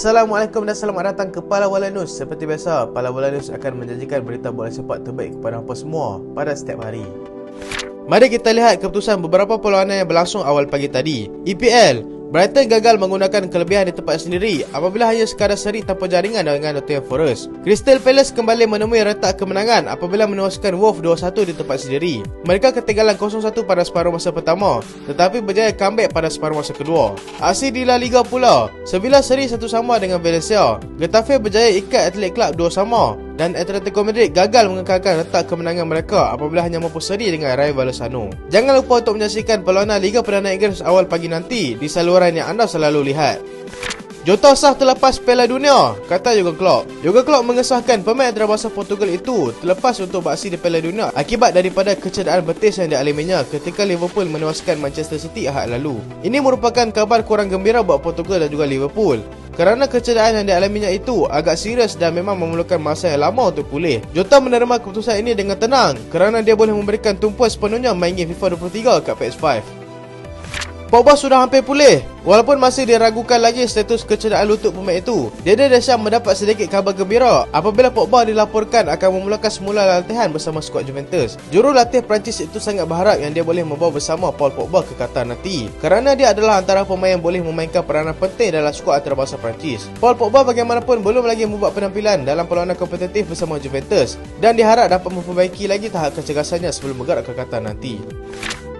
Assalamualaikum dan selamat datang ke Palawalan News. Seperti biasa, Palawalan News akan menjanjikan berita bola sepak terbaik kepada hampa semua pada setiap hari. Mari kita lihat keputusan beberapa perlawanan yang berlangsung awal pagi tadi. EPL, Brighton gagal menggunakan kelebihan di tempat sendiri apabila hanya sekadar seri tanpa jaringan dengan Nottingham Forest. Crystal Palace kembali menemui retak kemenangan apabila menewaskan Wolves 2-1 di tempat sendiri. Mereka ketinggalan 0-1 pada separuh masa pertama, tetapi berjaya comeback pada separuh masa kedua. Aksi di La Liga pula, Sevilla seri 1 sama dengan Valencia. Getafe berjaya ikat Athletic Club 2 sama. Dan Atletico Madrid gagal mengekalkan retak kemenangan mereka apabila hanya mampu seri dengan Rayo Vallecano. Jangan lupa untuk menyaksikan perlawanan Liga Perdana Inggeris awal pagi nanti di saluran yang anda selalu lihat. Jota sah terlepas Piala Dunia, kata Jurgen Klopp. Jurgen Klopp mengesahkan pemain antarabangsa Portugal itu terlepas untuk beraksi di Piala Dunia akibat daripada kecederaan betis yang dialaminya ketika Liverpool menewaskan Manchester City Ahad lalu. Ini merupakan kabar kurang gembira buat Portugal dan juga Liverpool, kerana kecederaan yang dialaminya itu agak serius dan memang memerlukan masa yang lama untuk pulih. Jota menerima keputusan ini dengan tenang kerana dia boleh memberikan tumpuan sepenuhnya main game FIFA 23 kat PS5. Pogba sudah hampir pulih. Walaupun masih diragukan lagi status kecederaan lutut pemain itu, Didier Deschamps mendapat sedikit khabar gembira apabila Pogba dilaporkan akan memulakan semula latihan bersama skuad Juventus. Jurulatih Perancis itu sangat berharap yang dia boleh membawa bersama Paul Pogba ke Qatar nanti, kerana dia adalah antara pemain yang boleh memainkan peranan penting dalam skuad antarabangsa Perancis. Paul Pogba bagaimanapun belum lagi membuat penampilan dalam perlawanan kompetitif bersama Juventus dan diharap dapat memperbaiki lagi tahap kecergasannya sebelum bergerak ke Qatar nanti.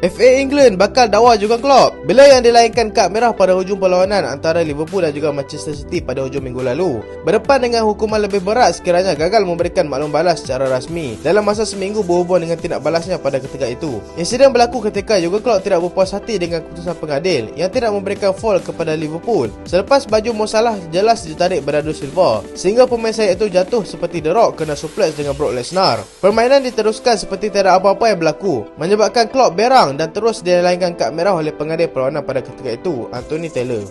FA England bakal dakwa Jurgen Klopp bila yang dilainkan kad merah pada hujung perlawanan antara Liverpool dan juga Manchester City pada hujung minggu lalu, berdepan dengan hukuman lebih berat sekiranya gagal memberikan maklum balas secara rasmi dalam masa seminggu berhubung dengan tindak balasnya pada ketika itu. Insiden berlaku ketika Jurgen Klopp tidak berpuas hati dengan keputusan pengadil yang tidak memberikan foul kepada Liverpool selepas baju Mo Salah jelas ditarik Bernardo Silva sehingga pemain sayap itu jatuh seperti The Rock kena suplex dengan Brock Lesnar. Permainan diteruskan seperti tiada apa-apa yang berlaku, menyebabkan Klopp berang dan terus dilainkan kad merah oleh pengadil perlawanan pada ketika itu, Anthony Taylor.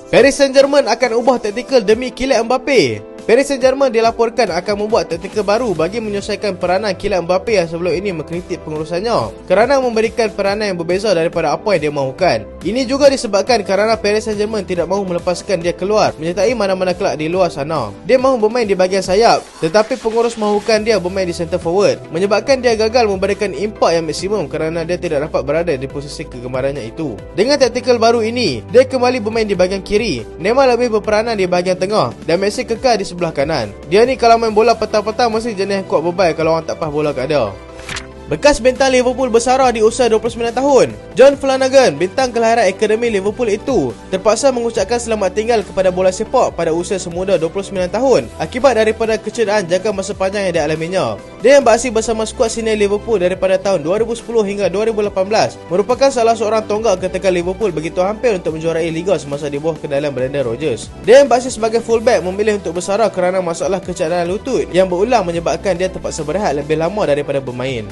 Paris Saint-Germain akan ubah taktikal demi Kylian Mbappe. Paris Saint-Germain dilaporkan akan membuat taktikal baru bagi menyelesaikan peranan Kylian Mbappe yang sebelum ini mengkritik pengurusannya kerana memberikan peranan yang berbeza daripada apa yang dia mahukan. Ini juga disebabkan kerana Paris Saint-Germain tidak mahu melepaskan dia keluar menyertai mana-mana kelab di luar sana. Dia mahu bermain di bahagian sayap, tetapi pengurus mahukan dia bermain di center forward, menyebabkan dia gagal memberikan impak yang maksimum kerana dia tidak dapat berada di posisi kegemarannya itu. Dengan taktikal baru ini, dia kembali bermain di bahagian kiri, Neymar lebih berperanan di bahagian tengah dan Messi kekal di sebelah kanan. Dia ni kalau main bola petang-petang mesti jenis yang kuat bebai kalau orang tak pas bola kat dia. Bekas bintang Liverpool bersara di usia 29 tahun. John Flanagan, bintang kelahiran Akademi Liverpool itu, terpaksa mengucapkan selamat tinggal kepada bola sepak pada usia semuda 29 tahun akibat daripada kecederaan jangka masa panjang yang dialaminya. Dia yang beraksi bersama skuad senior Liverpool daripada tahun 2010 hingga 2018, merupakan salah seorang tonggak ketika Liverpool begitu hampir untuk menjuarai Liga semasa di bawah kendalian Brendan Rodgers. Dia yang beraksi sebagai fullback memilih untuk bersara kerana masalah kecederaan lutut yang berulang menyebabkan dia terpaksa berehat lebih lama daripada bermain.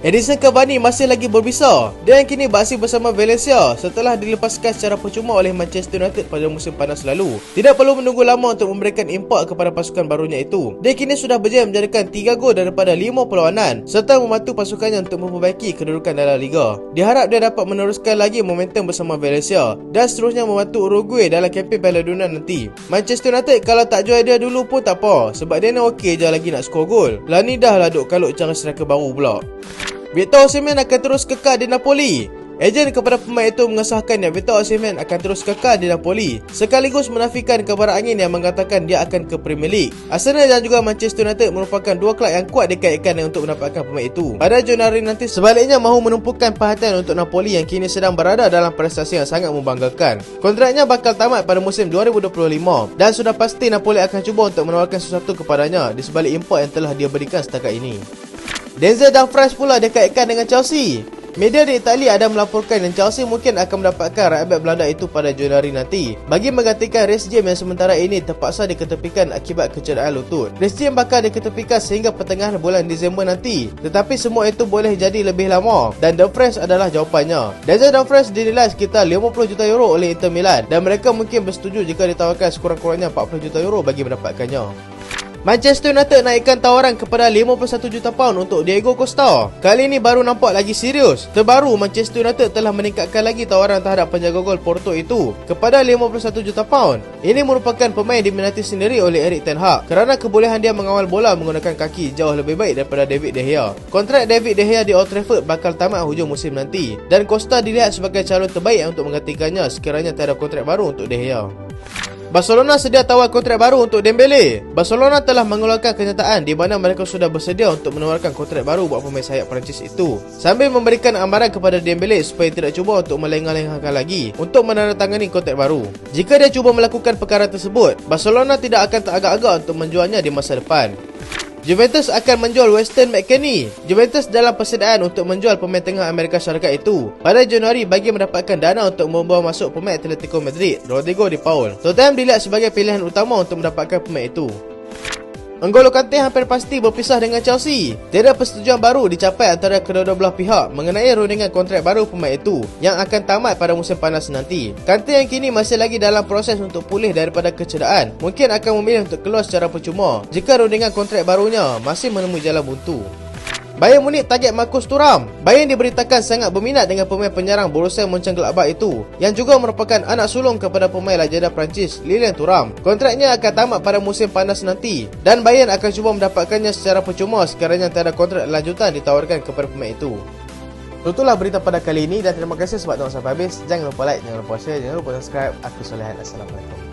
Edinson Cavani masih lagi berbisa. Dia yang kini beraksi bersama Valencia setelah dilepaskan secara percuma oleh Manchester United pada musim panas lalu. Tidak perlu menunggu lama untuk memberikan impak kepada pasukan barunya itu. Dia kini sudah berjaya menjadikan 3 gol daripada 5 perlawanan serta membantu pasukannya untuk memperbaiki kedudukan dalam Liga. Diharap dia dapat meneruskan lagi momentum bersama Valencia dan seterusnya membantu Uruguay dalam kempen Piala Dunia nanti. Manchester United kalau tak jual dia dulu pun tak apa, sebab dia ni okey je lagi nak skor gol. Lah ni dah lah duk kalut cara striker baru pula. Victor Osimhen akan terus kekal di Napoli. Ejen kepada pemain itu mengesahkan yang Victor Osimhen akan terus kekal di Napoli, sekaligus menafikan kabar angin yang mengatakan dia akan ke Premier League. Arsenal dan juga Manchester United merupakan dua kelab yang kuat dikaitkan untuk mendapatkan pemain itu. Pada Januari nanti sebaliknya mahu menumpukan perhatian untuk Napoli yang kini sedang berada dalam prestasi yang sangat membanggakan. Kontraknya bakal tamat pada musim 2025 dan sudah pasti Napoli akan cuba untuk menawarkan sesuatu kepadanya di sebalik impak yang telah dia berikan setakat ini. Denzel Dumfries pula dikaitkan dengan Chelsea. Media di Itali ada melaporkan yang Chelsea mungkin akan mendapatkan right back Belanda itu pada Januari nanti bagi menggantikan Reece James yang sementara ini terpaksa diketepikan akibat kecederaan lutut. Reece James bakal diketepikan sehingga pertengahan bulan Disember nanti, tetapi semua itu boleh jadi lebih lama dan Dumfries adalah jawapannya. Denzel Dumfries dinilai sekitar 50 juta euro oleh Inter Milan dan mereka mungkin bersetuju jika ditawarkan sekurang-kurangnya 40 juta euro bagi mendapatkannya. Manchester United naikkan tawaran kepada 51 juta pound untuk Diego Costa. Kali ini baru nampak lagi serius. Terbaru, Manchester United telah meningkatkan lagi tawaran terhadap penjaga gol Porto itu kepada 51 juta pound. Ini merupakan pemain diminati sendiri oleh Erik ten Hag kerana kebolehan dia mengawal bola menggunakan kaki jauh lebih baik daripada David De Gea. Kontrak David De Gea di Old Trafford bakal tamat hujung musim nanti dan Costa dilihat sebagai calon terbaik untuk menggantikannya sekiranya tiada kontrak baru untuk De Gea. Barcelona sedia tawar kontrak baru untuk Dembele. Barcelona telah mengeluarkan kenyataan di mana mereka sudah bersedia untuk menawarkan kontrak baru buat pemain sayap Perancis itu, sambil memberikan amaran kepada Dembele supaya tidak cuba untuk melengah-lengahkan lagi untuk menandatangani kontrak baru. Jika dia cuba melakukan perkara tersebut, Barcelona tidak akan teragak-agak untuk menjualnya di masa depan. Juventus akan menjual Weston McKennie. Juventus dalam persediaan untuk menjual pemain tengah Amerika Syarikat itu pada Januari bagi mendapatkan dana untuk membawa masuk pemain Atletico Madrid, Rodrigo de Paul. Tottenham dilihat sebagai pilihan utama untuk mendapatkan pemain itu. N'Golo Kante hampir pasti berpisah dengan Chelsea. Tiada persetujuan baru dicapai antara kedua-dua belah pihak mengenai rundingan kontrak baru pemain itu yang akan tamat pada musim panas nanti. Kante yang kini masih lagi dalam proses untuk pulih daripada kecederaan mungkin akan memilih untuk keluar secara percuma jika rundingan kontrak barunya masih menemui jalan buntu. Bayern Munich target Marcus Thuram. Bayern diberitakan sangat berminat dengan pemain penyerang Borussia Mönchengladbach itu yang juga merupakan anak sulung kepada pemain legenda Perancis Lilian Thuram. Kontraknya akan tamat pada musim panas nanti dan Bayern akan cuba mendapatkannya secara percuma sekiranya tiada kontrak lanjutan ditawarkan kepada pemain itu. Itulah berita pada kali ini dan terima kasih sebab tengok sampai habis. Jangan lupa like, jangan lupa share, jangan lupa subscribe. Aku Solehan. Assalamualaikum.